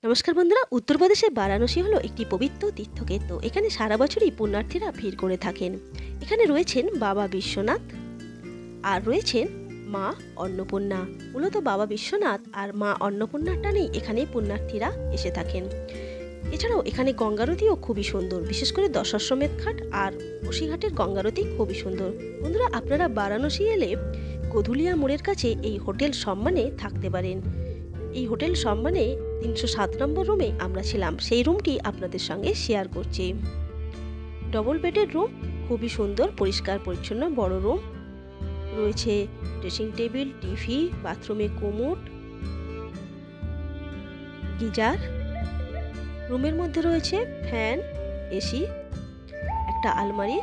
নমস্কার বন্ধুরা, উত্তরপ্রদেশের বারাণসী হলো একটি পবিত্র তীর্থক্ষেত্র। এখানে সারা বছরই পুণ্যার্থীরা ভিড় করে থাকেন। এখানে রয়েছেন বাবা বিশ্বনাথ আর রয়েছেন মা অন্নপূর্ণা। মূলত বাবা বিশ্বনাথ আর মা অন্নপূর্ণার টানেই এখানে পুণ্যার্থীরা এসে থাকেন। এছাড়াও এখানে গঙ্গারতিও খুবই সুন্দর, বিশেষ করে দশাশ্বমেধ ঘাট আর বসিঘাটের গঙ্গারতি খুবই সুন্দর। বন্ধুরা, আপনারা বারাণসী এলে গধুলিয়া মোড়ের কাছে এই হোটেল সম্মানে থাকতে পারেন। এই হোটেল সম্মানে 307 নম্বর রুমে আমরা ছিলাম, সেই রুমটি আপনাদের সঙ্গে শেয়ার করছি। ডবল বেডের রুম, খুবই সুন্দর, পরিষ্কার পরিচ্ছন্ন বড় রুম। রয়েছে ড্রেসিং টেবিল, টিভি, বাথরুমে কোমোড, গিজার। রুমের মধ্যে রয়েছে ফ্যান, এসি, একটা আলমারি।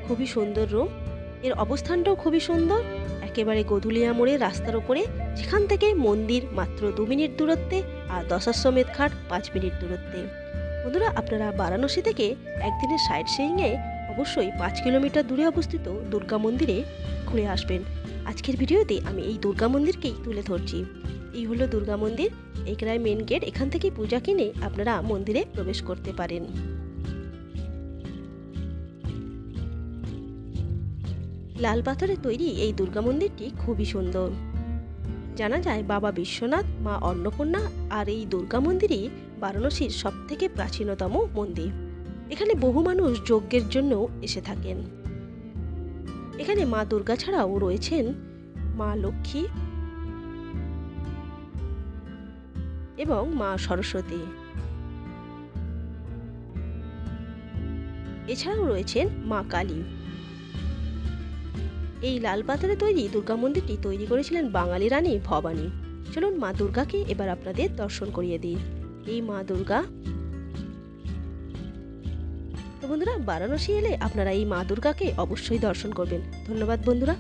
খুবই সুন্দর রুম। এর অবস্থানটাও খুবই সুন্দর, একেবারে গধুলিয়া মোড়ে রাস্তার উপরে, যেখান থেকে মন্দির মাত্র 2 মিনিট দূরত্বে আর দশাশ্বমেধ ঘাট 5 মিনিট দূরত্বে। বন্ধুরা, আপনারা বারাণসী থেকে একদিনের সাইট সিইংয়ে অবশ্যই 5 কিলোমিটার দূরে অবস্থিত দুর্গা মন্দিরে ঘুরে আসবেন। আজকের ভিডিওতে আমি এই দুর্গা মন্দিরকেই তুলে ধরছি। এই হলো দুর্গা মন্দির, এইখানে মেন গেট। এখান থেকে পূজা কিনে আপনারা মন্দিরে প্রবেশ করতে পারেন। লাল পাথরে তৈরি এই দুর্গা মন্দিরটি খুবই সুন্দর। জানা যায় বাবা বিশ্বনাথ, মা অন্নপূর্ণা আর এই দুর্গা মন্দিরই বারাণসীর সবথেকে প্রাচীনতম মন্দির। এখানে বহু মানুষ যজ্ঞের জন্য এসে থাকেন। এখানে মা দুর্গা ছাড়াও রয়েছেন মা লক্ষ্মী এবং মা সরস্বতী। এছাড়াও রয়েছেন মা কালী। এই লাল পাথরে তৈরি দুর্গা মন্দিরটি তৈরি করেছিলেন বাঙালি রানী ভবানী। চলুন মা দুর্গাকে এবার আপনাদের দর্শন করিয়ে দিই। এই মা দুর্গা। তো বন্ধুরা, বারাণসী এলে আপনারা এই মা দুর্গাকে অবশ্যই দর্শন করবেন। ধন্যবাদ বন্ধুরা।